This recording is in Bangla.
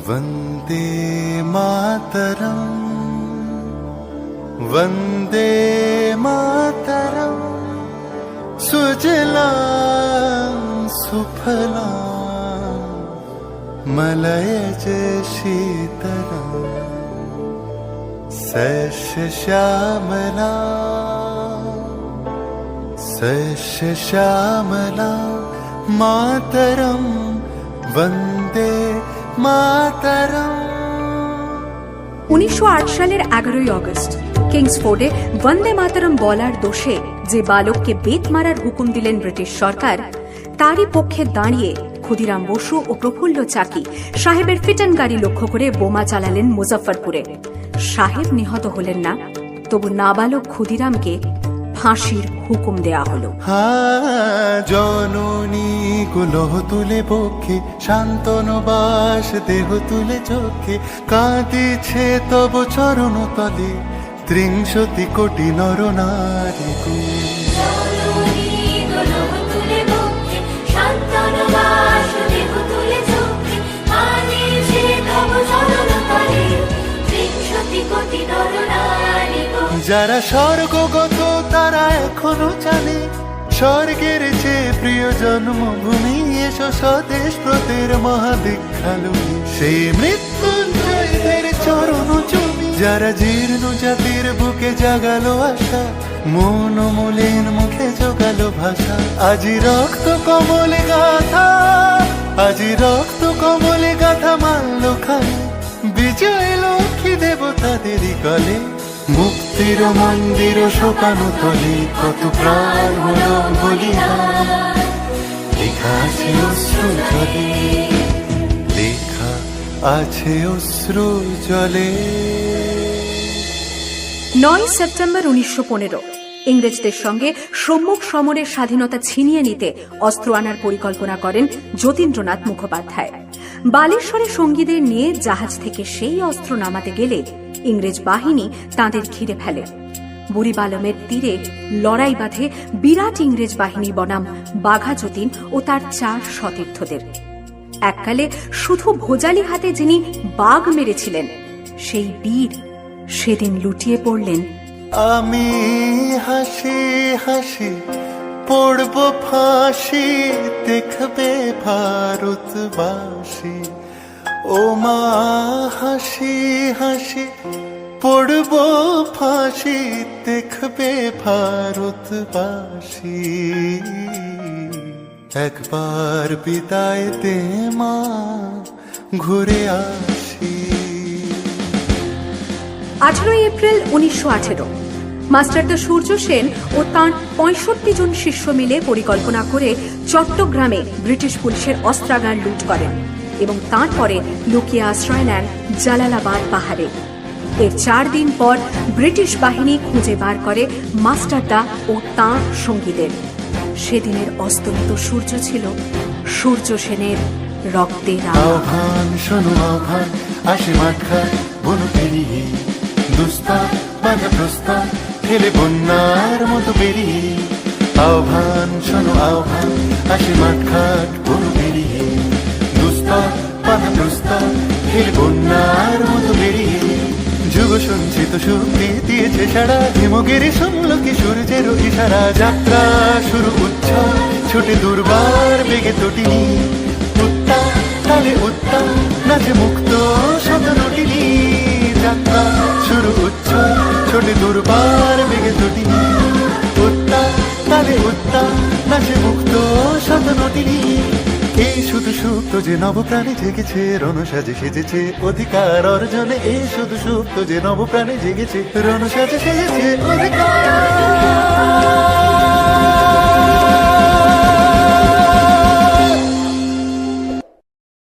वंदे मातरम वंदे मातरम सुजलां सुफलां मलयज शीतलां सस्य श्यामला मातरम वंदे मातरम। 1908 সালের 11ই আগস্ট কিংসফোর্ডে বন্দে মাতরম বলার দোষে যে বালককে বেত মারার হুকুম দিলেন ব্রিটিশ সরকার, তারই পক্ষে দাঁড়িয়ে ক্ষুদিরাম বসু ও প্রফুল্ল চাকি সাহেবের ফিটন গাড়ি লক্ষ্য করে বোমা চালালেন মুজফ্ফরপুরে। সাহেব নিহত হলেন না, তবু নাবালক ক্ষুদিরামকে ফাঁসির হুকুম দেয়া হলো। জননী কুলহ তুলে বক্ষে শান্তনবাস দেহ তুলে চোখে কাঁদিছে তব চরণ তলে 30 কোটি নর নারী। যারা স্বর্গগত তারা এখনো জানে স্বর্গের চেয়ে প্রিয় জন্মভূমি, এসো স্বদেশ ব্রতের মহাদীক্ষালুনি সেই মৃত্যুঞ্জয়দের চরণ জমি। যারা জীর্ণ জাতির বুকে জাগালো আশা, মন মলিন মুখে জোগালো ভাষা, আজি রক্ত কমলে গাথা, আজি রক্ত কমলে গাথা মানল খালি বিজয় লক্ষ্মী দেবতাদেরই কলে। মুক্তির মন্দির শোকানো তলে কত প্রাণ হলো বলিদান, লেখা আছে অশ্রু জলে, লেখা আছে অশ্রু জলে। 9 সেপ্টেম্বর 1915 ইংরেজদের সঙ্গে সম্মুখ সমরের স্বাধীনতা ছিনিয়ে নিতে অস্ত্র আনার পরিকল্পনা করেন যতীন্দ্রনাথ মুখোপাধ্যায়। বালেশ্বরে সঙ্গীদের নিয়ে জাহাজ থেকে সেই অস্ত্র নামাতে গেলে ইংরেজ বাহিনী তাঁদের ঘিরে ফেলে। বুড়িবালমের তীরে লড়াই বাঁধে বিরাট ইংরেজ বাহিনী বনাম বাঘা যতীন ও তার 4 সতীর্থদের। এককালে শুধু ভোজালি হাতে যিনি বাঘ মেরেছিলেন, সেই বীর সেদিন লুটিয়ে পড়লেন। আমি হাসি হাসি পড়ব ফাঁসি, দেখবে ভারতবাসী। ও মা হাসি হাসি পড়ব ফাঁসি, দেখবে ভারতবাসী। একবার বিদায় দে মা, ঘুরে আসি। 18 এপ্রিল 1918 মাস্টারদা সূর্য সেন ও তাঁর 65 জন শিষ্য মিলে পরিকল্পনা করে চট্টগ্রামে ব্রিটিশ পুলিশের অস্ত্রাগার লুট করেন এবং তারপরে লুকিয়ে আশ্রয় নেন জালালাবাদ পাহাড়ে। এর 4 দিন পর ব্রিটিশ বাহিনী খুঁজে বার করে মাস্টারদা ও তাঁর সঙ্গীদের। সেদিনের অস্তমিত সূর্য ছিল সূর্য সেনের রক্তের আহ্বান। শোনো আহ্বান, আসে মাঠা বনু পেরিয়ে, দুস্তার বাধা প্রস্তার খেলে বন্যার মতো পেরিয়ে। আহ্বান শোনো আহ্বান, আসে মাঠঘাট বনু পেরিয়ে, দুস্তার বাধা প্রস্তার খেলে বন্যার মতো পেরিয়ে। যুগ সঞ্চিত শক্তি দিয়েছে সারা, হিমগিরি শুনল কি সূর্যের ইশারা। যাত্রা শুরু উচ্ছ্বাস, ছোটে দুর্বার বেগে তটিনী, উত্তা তালে উত্তা নাচে মুক্ত শত নটিনী। যাত্রা শুরু উচ্ছ্বাস, ছোটে দুর্বার বেগে তটিনী, উত্তা তালে উত্তা নাচে মুক্ত শত নটিনী। এই শুধু সুপ্ত যে নবপ্রাণে জেগেছে, রণসাজে সেজেছে অধিকার অর্জনে। এই শুধু সুপ্ত যে নবপ্রাণে জেগেছে, রণসাজে সেজেছে অধিকার